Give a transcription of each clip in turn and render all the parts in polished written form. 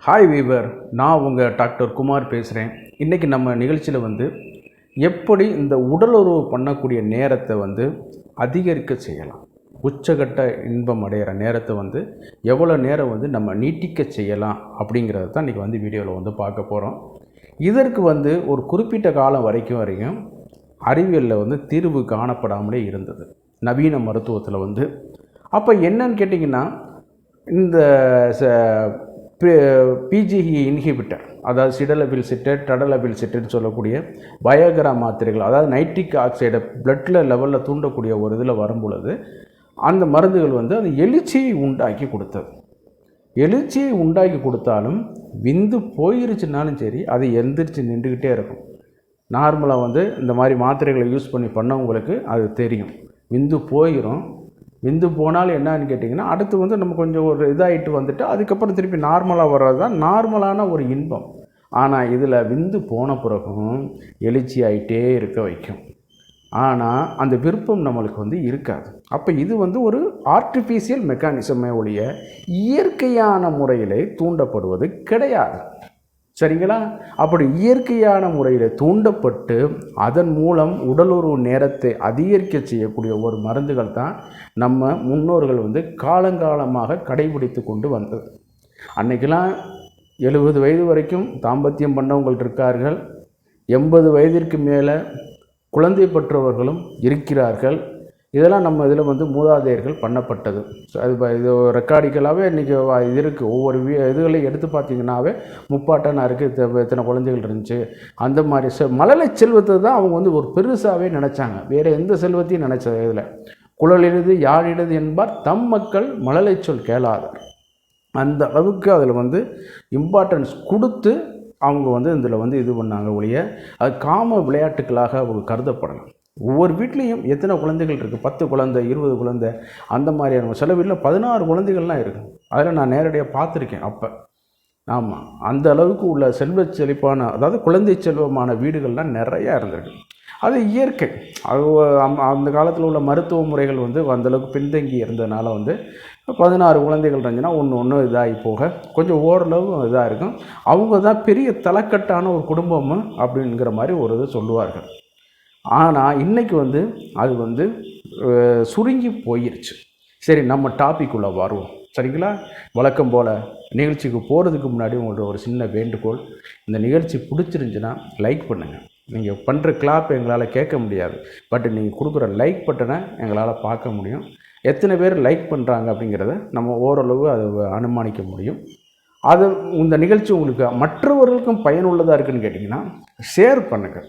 Hi viewer, நான் உங்கள் doctor Kumar பேசுகிறேன். இன்றைக்கி நம்ம நிகழ்ச்சியில் எப்படி இந்த உடலுறவு பண்ணக்கூடிய நேரத்தை அதிகரிக்க செய்யலாம், உச்சகட்ட இன்பம் அடைகிற நேரத்தை எவ்வளோ நேரம் நம்ம நீட்டிக்க செய்யலாம் அப்படிங்கிறத தான் இன்றைக்கி வீடியோவில் பார்க்க போகிறோம். இதற்கு ஒரு குறிப்பிட்ட காலம் வரைக்கும் அறிவியலில் தீர்வு காணப்படாமலே இருந்தது, நவீன மருத்துவத்தில். அப்போ என்னன்னு கேட்டிங்கன்னா, இந்த பிஜிஇ இன்ஹிபிட்டர், அதாவது சிடலபில்சிட்டேட் டடலபில்சிட்டேட்னு சொல்லக்கூடிய வயகரா மாத்திரைகள், அதாவது நைட்ரிக் ஆக்சைடை பிளட்டில் லெவலில் தூண்டக்கூடிய ஒரு இதில் வரும்பொழுது அந்த மருந்துகள் அது எழுச்சியை உண்டாக்கி கொடுத்தது. எழுச்சியை உண்டாக்கி கொடுத்தாலும் போயிருச்சுனாலும் சரி, அது எந்திரிச்சு நின்றுக்கிட்டே இருக்கும். நார்மலாக இந்த மாதிரி மாத்திரைகளை யூஸ் பண்ணவங்களுக்கு அது தெரியும். போயிடும். போனாலும் என்னன்னு கேட்டிங்கன்னா, அடுத்து நம்ம கொஞ்சம் ஒரு இதாகிட்டு வந்துட்டு அதுக்கப்புறம் திருப்பி நார்மலாக வர்றது தான் நார்மலான ஒரு இன்பம். ஆனால் இதில் போன பிறகும் எழுச்சி ஆகிட்டே இருக்க வைக்கும். ஆனால் அந்த விருப்பம் நம்மளுக்கு இருக்காது. அப்போ இது ஒரு ஆர்டிஃபிஷியல் மெக்கானிசமே ஒழிய இயற்கையான முறையில் தூண்டப்படுவது கிடையாது. சரிங்களா? அப்படி இயற்கையான முறையில் தூண்டப்பட்டு அதன் மூலம் உடலுறவு நேரத்தை அதிகரிக்க செய்யக்கூடிய ஒரு மருந்துகள் தான் நம்ம முன்னோர்கள் காலங்காலமாக கடைபிடித்து கொண்டு வந்தது. அன்றைக்கெல்லாம் 70 வயது வரைக்கும் தாம்பத்தியம் பண்ணவங்கள் இருக்கார்கள், 80 வயதிற்கு மேலே குழந்தை பெற்றவர்களும் இருக்கிறார்கள். இதெல்லாம் நம்ம இதில் மூதாதையர்கள் பண்ணப்பட்டது. இது ரெக்கார்டிக்கலாகவே இன்றைக்கி இது இருக்குது. ஒவ்வொரு இதுகளையும் எடுத்து பார்த்திங்கன்னாவே முப்பாட்டனா இருக்குது, இத்தனை குழந்தைகள் இருந்துச்சு. அந்த மாதிரி மழலை செல்வத்தை தான் அவங்க ஒரு பெருசாகவே நினச்சாங்க. வேறு எந்த செல்வத்தையும் நினச்ச இதில் குழலிடுது யாழிடுது என்பார் தம் மக்கள் மழலை சொல் கேளாதார். அந்த அளவுக்கு அதில் இம்பார்ட்டன்ஸ் கொடுத்து அவங்க இதில் இது பண்ணாங்க ஒழிய அது காம விளையாட்டுக்களாக அவங்க கருதப்படலாம். ஒவ்வொரு வீட்லேயும் எத்தனை குழந்தைகள் இருக்குது, 10 குழந்தை 20 குழந்தை அந்த மாதிரியான. சில வீட்டில் 16 குழந்தைகள்லாம் இருக்குது. அதில் நான் நேரடியாக பார்த்துருக்கேன். அப்போ ஆமாம், அந்த அளவுக்கு உள்ள செல்வ செழிப்பான, அதாவது குழந்தை செல்வமான வீடுகள்லாம் நிறையா இருந்திருக்கு. அது இயற்கை. அது அந்த காலத்தில் உள்ள மருத்துவ முறைகள் அந்தளவுக்கு பின்தங்கி இருந்ததுனால 16 குழந்தைகள் இருந்துச்சுன்னா ஒன்று இதாகி போக கொஞ்சம் ஓரளவு இதாக இருக்கும். அவங்க தான் பெரிய தலைக்கட்டான ஒரு குடும்பம் அப்படிங்கிற மாதிரி ஒரு இது சொல்லுவார்கள். ஆனால் இன்றைக்கி அது சுருங்கி போயிருச்சு. சரி, நம்ம டாபிக் உள்ள வருவோம். சரிங்களா? வழக்கம் போல் நிகழ்ச்சிக்கு போகிறதுக்கு முன்னாடி உங்கள்கிட்ட ஒரு சின்ன வேண்டுகோள். இந்த நிகழ்ச்சி பிடிச்சிருந்துச்சுன்னா லைக் பண்ணுங்கள். நீங்கள் பண்ணுற கிளாப் எங்களால் கேட்க முடியாது, பட் நீங்கள் கொடுக்குற லைக் பட்டனை எங்களால் பார்க்க முடியும். எத்தனை பேர் லைக் பண்ணுறாங்க அப்படிங்கிறத நம்ம ஓரளவு அதை அனுமானிக்க முடியும். அது இந்த நிகழ்ச்சி உங்களுக்கு மற்றவர்களுக்கும் பயனுள்ளதாக இருக்குதுன்னு கேட்டிங்கன்னா ஷேர் பண்ணுங்கள்.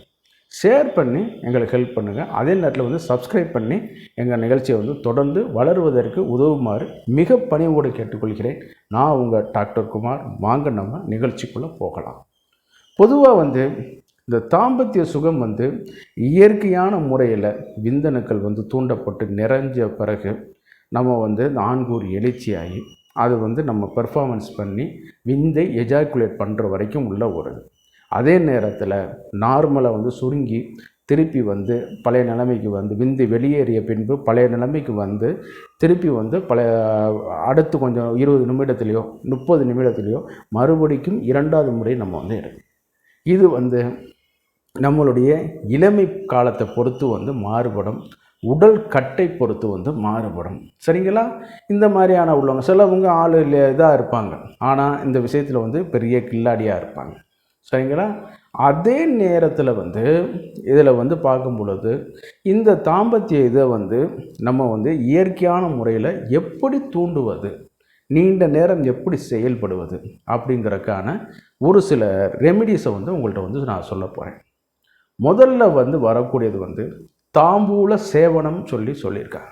ஷேர் பண்ணி எங்களுக்கு ஹெல்ப் பண்ணுங்கள். அதே நேரத்தில் சப்ஸ்கிரைப் பண்ணி எங்கள் நிகழ்ச்சியை தொடர்ந்து வளருவதற்கு உதவுமாறு மிக பணிவோடு கேட்டுக்கொள்கிறேன். நான் உங்கள் டாக்டர் குமார். வாங்க நம்ம நிகழ்ச்சிக்குள்ளே போகலாம். பொதுவாக இந்த தாம்பத்திய சுகம் இயற்கையான முறையில் விந்தணுக்கள் தூண்டப்பட்டு நிறைஞ்ச பிறகு நம்ம இந்த ஆண்கூர் எழுச்சியாகி அது நம்ம பெர்ஃபார்மன்ஸ் பண்ணி விந்தை எஜாக்குலேட் பண்ணுற வரைக்கும் உள்ள ஒரு. அதே நேரத்தில் நார்மலாக சுருங்கி திருப்பி பழைய நிலைமைக்கு விந்து வெளியேறிய பின்பு பழைய நிலைமைக்கு திருப்பி பழைய அடுத்து கொஞ்சம் 20 நிமிடத்துலையோ 30 நிமிடத்துலையோ மறுபடிக்கும் 2வது முறை நம்ம எடுக்கும். இது நம்மளுடைய இளமை காலத்தை பொறுத்து மாறுபடும், உடல் கட்டை பொறுத்து மாறுபடும். சரிங்களா? இந்த மாதிரியான உள்ளவங்க சிலவங்க ஆள் இதாக இருப்பாங்க, ஆனால் இந்த விஷயத்தில் பெரிய கில்லாடியாக இருப்பாங்க. சரிங்களா? அதே நேரத்தில் இதில் பார்க்கும் பொழுது இந்த தாம்பத்திய இதை நம்ம இயற்கையான முறையில் எப்படி தூண்டுவது, நீண்ட நேரம் எப்படி செயல்படுவது அப்படிங்கிறதுக்கான ஒரு சில ரெமிடிஸை உங்கள்கிட்ட நான் சொல்ல போகிறேன். முதல்ல வரக்கூடியது தாம்பூல சேவனம் சொல்லியிருக்காங்க.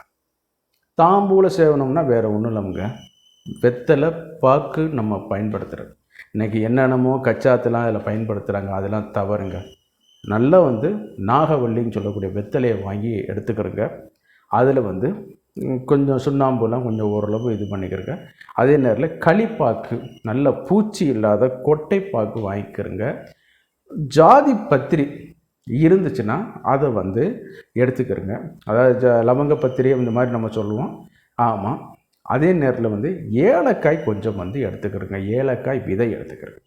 தாம்பூல சேவனம்னா வேறு ஒன்றும் இல்லைங்க, வெத்தலை பாக்கு நம்ம பயன்படுத்துகிறது. இன்றைக்கி என்னென்னமோ கச்சாத்தெல்லாம் அதில் பயன்படுத்துகிறாங்க, அதெல்லாம் தவறுங்க. நல்லா நாகவல்லின்னு சொல்லக்கூடிய வெத்தலையை வாங்கி எடுத்துக்கிறங்க. அதில் கொஞ்சம் சுண்ணாம்புலாம் கொஞ்சம் ஓரளவு இது பண்ணிக்கிறங்க. அதே நேரத்தில் களிப்பாக்கு, நல்ல பூச்சி இல்லாத கொட்டைப்பாக்கு வாங்கிக்கிறங்க. ஜாதி பத்திரி இருந்துச்சுன்னா அதை எடுத்துக்கிறங்க. அதாவது லவங்க பத்திரி இந்த மாதிரி நம்ம சொல்லுவோம். ஆமாம், அதே நேரத்தில் வந்து ஏலக்காய் கொஞ்சம் வந்து எடுத்துக்கிறோங்க, ஏலக்காய் விதை எடுத்துக்கிறோங்க.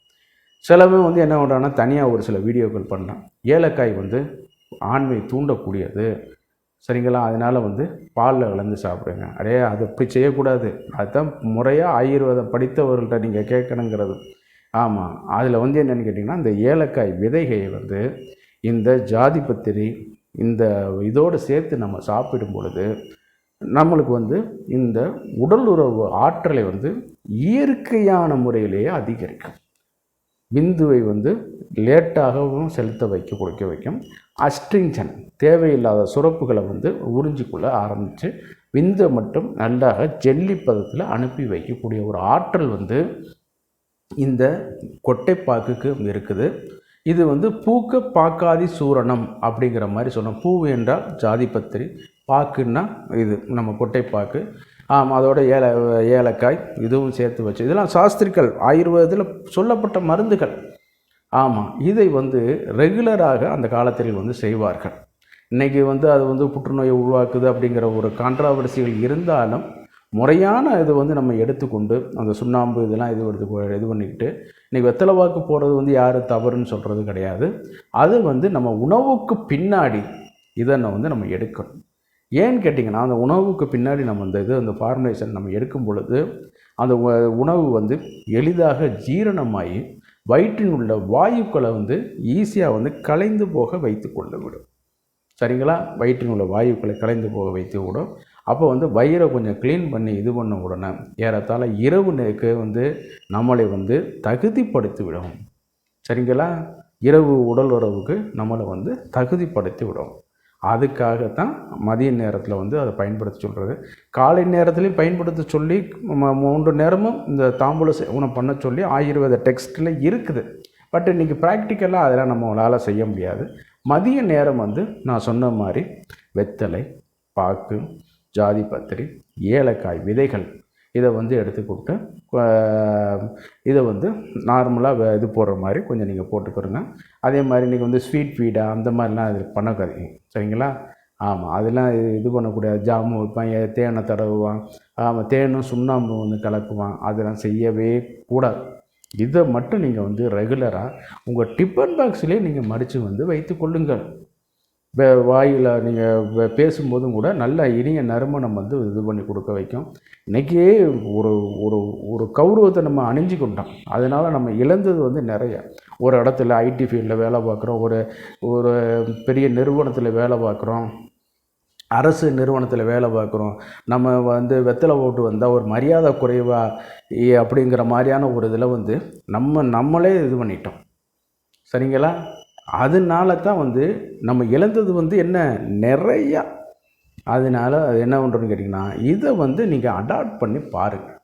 சிலவங்க வந்து என்ன பண்ணுறாங்கன்னா தனியாக ஒரு சில வீடியோக்கள் பண்ணலாம். ஏலக்காய் வந்து ஆண்மை தூண்டக்கூடியது, சரிங்களா? அதனால் வந்து பாலில் கலந்து சாப்பிடுங்க. அடையே அது அப்படி செய்யக்கூடாது. அதுதான் முறையாக ஆயுர்வேதம் படித்தவர்கள்ட்ட நீங்கள் கேட்கணுங்கிறது. ஆமாம், அதில் வந்து என்னென்னு கேட்டிங்கன்னா, இந்த ஏலக்காய் விதைகளை வந்து இந்த ஜாதிபத்திரி இந்த இதோடு சேர்த்து நம்ம சாப்பிடும் பொழுது நம்மளுக்கு வந்து இந்த உடல் உறவு ஆற்றலை வந்து இயற்கையான முறையிலேயே அதிகரிக்கும். விந்துவை வந்து லேட்டாகவும் செலுத்த கொடுக்க வைக்கும். அஸ்ட்ரிங்சன் தேவையில்லாத சுரப்புகளை வந்து உறிஞ்சிக்கொள்ள ஆரம்பித்து விந்தை மட்டும் நல்லாக ஜெல்லி பதத்தில் அனுப்பி வைக்கக்கூடிய ஒரு ஆற்றல் வந்து இந்த கொட்டைப்பாக்குக்கு இருக்குது. இது வந்து பூக்க பாக்காதி சூரணம் அப்படிங்கிற மாதிரி சொன்னோம். பூ என்றால் ஜாதிபத்திரி, பாக்குன்னா இது நம்ம கொட்டைப்பாக்கு. அதோட ஏலக்காய் இதுவும் சேர்த்து வச்சு, இதெல்லாம் சாஸ்திரிகள் ஆயுர்வேதத்தில் சொல்லப்பட்ட மருந்துகள். ஆமாம், இதை வந்து ரெகுலராக அந்த காலத்தில் வந்து செய்வார்கள். இன்றைக்கி வந்து அது வந்து புற்றுநோயை உருவாக்குது அப்படிங்கிற ஒரு கான்ட்ராவர்சிகள் இருந்தாலும் முறையான இது வந்து நம்ம எடுத்துக்கொண்டு அந்த சுண்ணாம்பு இதெல்லாம் இது பண்ணிக்கிட்டு இன்றைக்கி வெத்தலைவாக்கு போகிறது வந்து யாரும் தவறுன்னு சொல்கிறது கிடையாது. அது வந்து நம்ம உணவுக்கு பின்னாடி இதை வந்து நம்ம எடுக்கணும். ஏன்னு கேட்டிங்கன்னா, அந்த உணவுக்கு பின்னாடி நம்ம அந்த ஃபார்முலேஷன் நம்ம எடுக்கும் பொழுது அந்த உணவு வந்து எளிதாக ஜீரணமாகி வயிற்றில் உள்ள வாயுக்களை வந்து ஈஸியாக வந்து கலைந்து போக வைத்து கொண்டு விடும். சரிங்களா? வயிற்றில் உள்ள வாயுக்களை கலைந்து போக வைத்து விடும். அப்போ வந்து வயிறை கொஞ்சம் க்ளீன் பண்ணி இது பண்ண உடனே ஏறத்தாழ இரவு நேருக்கு வந்து நம்மளை வந்து தகுதிப்படுத்தி விடும். சரிங்களா? இரவு உடல் உறவுக்கு நம்மளை வந்து தகுதிப்படுத்தி விடும். அதுக்காகத்தான் மதிய நேரத்தில் வந்து அதை பயன்படுத்த சொல்கிறது. காலை நேரத்துலையும் பயன்படுத்த சொல்லி 3 நேரமும் இந்த தாம்பூல சேவனம் பண்ண சொல்லி ஆயுர்வேத டெக்ஸ்ட்டில் இருக்குது. பட் இன்றைக்கி ப்ராக்டிக்கலாக அதெல்லாம் நம்மளால் செய்ய முடியாது. மதிய நேரம் வந்து நான் சொன்ன மாதிரி வெத்தலை, பாக்கு, ஜாதிபத்திரி, ஏலக்காய் விதைகள் இதை வந்து எடுத்துக்கிட்டு இதை வந்து நார்மலாக இது போடுற மாதிரி கொஞ்சம் நீங்கள் போட்டுக்கிறோங்க. அதே மாதிரி இன்றைக்கி வந்து ஸ்வீட் ஃபீடாக அந்த மாதிரிலாம் இது பண்ணக்கூடாது. சரிங்களா? ஆமாம், அதெல்லாம் இது பண்ணக்கூடாது. ஜாமு வைப்பான், தேனை தடவுவான், ஆமாம் தேனும் சுண்ணாம்பு வந்து கலக்குவான், அதெல்லாம் செய்யவே கூடாது. இதை மட்டும் நீங்கள் வந்து ரெகுலராக உங்கள் டிஃபன் பாக்ஸ்லேயே நீங்கள் மடித்து வந்து வைத்து கொள்ளுங்கள். வாயில் நீங்கள் பேசும்போதும் கூட நல்ல இனிய நறுமணம் வந்து இது பண்ணி கொடுக்க வைக்கும். இன்றைக்கி ஒரு ஒரு ஒரு கௌரவத்தை நம்ம அணிஞ்சிக்கிட்டோம். அதனால் நம்ம இழந்தது வந்து நிறைய. ஒரு இடத்துல ஐடி ஃபீல்டில் வேலை பார்க்குறோம், ஒரு பெரிய நிறுவனத்தில் வேலை பார்க்குறோம், அரசு நிறுவனத்தில் வேலை பார்க்குறோம். நம்ம வந்து வெத்தலை போட்டு வந்தால் ஒரு மரியாதை குறைவா அப்படிங்கிற மாதிரியான ஒரு இதில் வந்து நம்மளே இது பண்ணிட்டோம். சரிங்களா? அதனால தான் வந்து நம்ம இழந்தது வந்து என்ன நிறையா. அதனால் அது என்ன பண்ணுறோன்னு கேட்டிங்கன்னா, இதை வந்து நீங்கள் அடாப்ட் பண்ணி பாருங்கள்.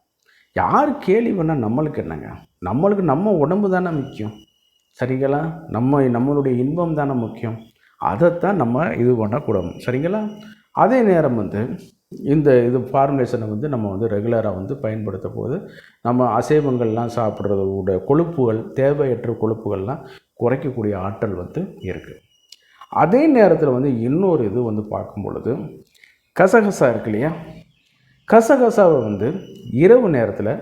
யார் கேள்வி பண்ணால் நம்மளுக்கு என்னங்க? நம்மளுக்கு நம்ம உடம்பு தானே முக்கியம். சரிங்களா? நம்மளுடைய இன்பம் தானே முக்கியம். அதைத்தான் நம்ம இது பண்ணக்கூடாது. சரிங்களா? அதே நேரம் வந்து இது ஃபார்முலேஷனை வந்து நம்ம வந்து ரெகுலராக வந்து பயன்படுத்த போது நம்ம அசைவங்கள்லாம் சாப்பிட்றதோட கொழுப்புகள், தேவையற்ற கொழுப்புகள்லாம் குறைக்கக்கூடிய ஆற்றல் வந்து இருக்குது. அதே நேரத்தில் வந்து இன்னொரு இது வந்து பார்க்கும் பொழுது கசகசா இருக்கு இல்லையா? கசகசாவை வந்து இரவு நேரத்தில்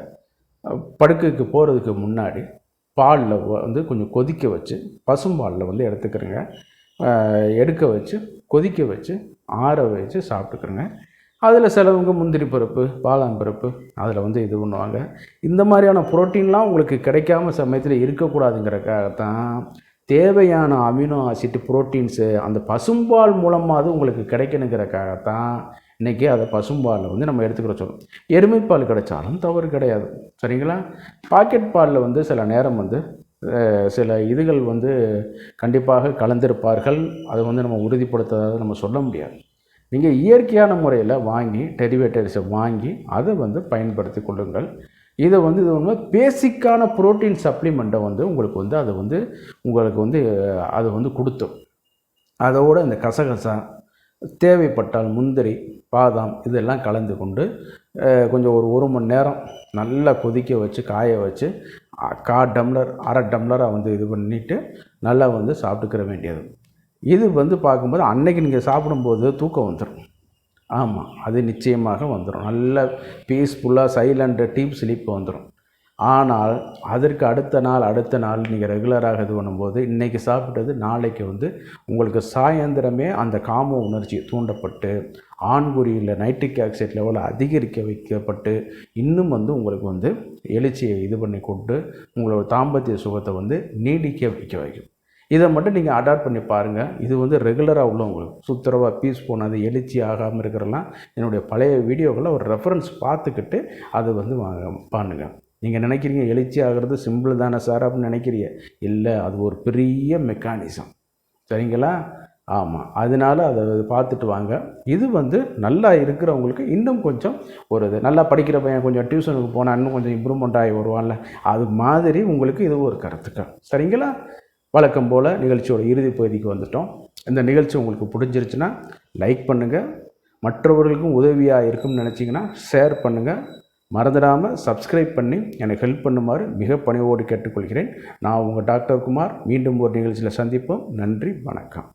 படுக்கைக்கு போகிறதுக்கு முன்னாடி பாலில் வந்து கொஞ்சம் கொதிக்க வச்சு, பசும்பாலில் வந்து எடுக்க வச்சு கொதிக்க வச்சு ஆற வச்சு சாப்பிட்டுக்கிறங்க. அதில் சிலவங்க முந்திரி பருப்பு, பாதாம் பருப்பு அதில் வந்து இது பண்ணுவாங்க. இந்த மாதிரியான புரோட்டீன்லாம் உங்களுக்கு கிடைக்காம சமயத்தில் இருக்கக்கூடாதுங்கிறக்காகத்தான் தேவையான அமினோ ஆசிட் புரோட்டீன்ஸு அந்த பசும்பால் மூலமாவது உங்களுக்கு கிடைக்கணுங்கிறக்காகத்தான் இன்றைக்கி அதை பசும்பாலில் வந்து நம்ம எடுத்துக்கிற சொல்லணும். எருமைப்பால் கிடைச்சாலும் தவறு கிடையாது. சரிங்களா? பாக்கெட் பாலில் வந்து சில நேரம் வந்து சில இதுகள் வந்து கண்டிப்பாக கலந்திருப்பார்கள். அதை வந்து நம்ம உறுதிப்படுத்தாத நம்ம சொல்ல முடியாது. நீங்கள் இயற்கையான முறையில் வாங்கி டெரிவேட்டர்ஸை வாங்கி அதை வந்து பயன்படுத்தி கொள்ளுங்கள். இது வந்து பேசிக்கான புரோட்டீன் சப்ளிமெண்ட்டை வந்து உங்களுக்கு வந்து அது வந்து கொடுத்தோம். அதோடு இந்த கசகசா, தேவைப்பட்டால் முந்திரி, பாதாம் இதெல்லாம் கலந்து கொண்டு கொஞ்சம் ஒரு மணி நேரம் நல்லா கொதிக்க வச்சு காய வச்சு 1/4 டம்ளர் 1/2 டம்ளராக வந்து இது பண்ணிவிட்டு நல்லா வந்து சாப்பிட்டுக்கிற வேண்டியது. இது வந்து பார்க்கும்போது அன்னைக்கு நீங்கள் சாப்பிடும்போது தூக்கம் வந்துடும். ஆமாம், அது நிச்சயமாக வந்துடும். நல்ல பீஸ்ஃபுல்லாக சைலண்ட் டீப் ஸ்லீப் வந்துடும். ஆனால் அதற்கு அடுத்த நாள் நீங்கள் ரெகுலராக இது பண்ணும்போது இன்றைக்கி சாப்பிட்டது நாளைக்கு வந்து உங்களுக்கு சாயந்தரமே அந்த காம உணர்ச்சி தூண்டப்பட்டு ஆண்குறியில் நைட்ரிக் ஆக்சைடு லெவலை அதிகரிக்க வைக்கப்பட்டு இன்னும் வந்து உங்களுக்கு வந்து எழுச்சியை இது பண்ணி கொண்டு உங்களோட தாம்பத்திய சுகத்தை வந்து நீடிக்க வைக்கும். இதை மட்டும் நீங்கள் அடாப்ட் பண்ணி பாருங்கள். இது வந்து ரெகுலராக உள்ளவங்களுக்கு சுத்தரவாக பீஸ் போனது எழுச்சி ஆகாமல் இருக்கிறலாம் என்னுடைய பழைய வீடியோக்களை ஒரு ரெஃபரன்ஸ் பார்த்துக்கிட்டு அது வந்து பண்ணுங்கள். நீங்கள் நினைக்கிறீங்க எழுச்சி ஆகிறது சிம்பிள் தானே சார் அப்படின்னு நினைக்கிறீங்க. இல்லை, அது ஒரு பெரிய மெக்கானிசம். சரிங்களா? ஆமாம், அதனால் அதை பார்த்துட்டு வாங்க. இது வந்து நல்லா இருக்கிறவங்களுக்கு இன்னும் கொஞ்சம் ஒரு இது நல்லா படிக்கிற பையன் கொஞ்சம் டியூஷனுக்கு போனால் இன்னும் கொஞ்சம் இம்ப்ரூவ்மெண்ட் ஆகி வருவான்ல, அது மாதிரி உங்களுக்கு இது ஒரு கருத்துக்கள். சரிங்களா? வழக்கம் போல் நிகழ்ச்சியோட இறுதி பகுதிக்கு வந்துட்டோம். இந்த நிகழ்ச்சி உங்களுக்கு பிடிச்சிருச்சுன்னா லைக் பண்ணுங்கள். மற்றவர்களுக்கும் உதவியாக இருக்கும்னு நினச்சிங்கன்னா ஷேர் பண்ணுங்கள். மறந்துடாமல் சப்ஸ்கிரைப் பண்ணி எனக்கு ஹெல்ப் பண்ணுமாறு மிக பணிவோடு கேட்டுக்கொள்கிறேன். நான் உங்கள் டாக்டர் குமார். மீண்டும் ஒரு நிகழ்ச்சியில் சந்திப்போம். நன்றி, வணக்கம்.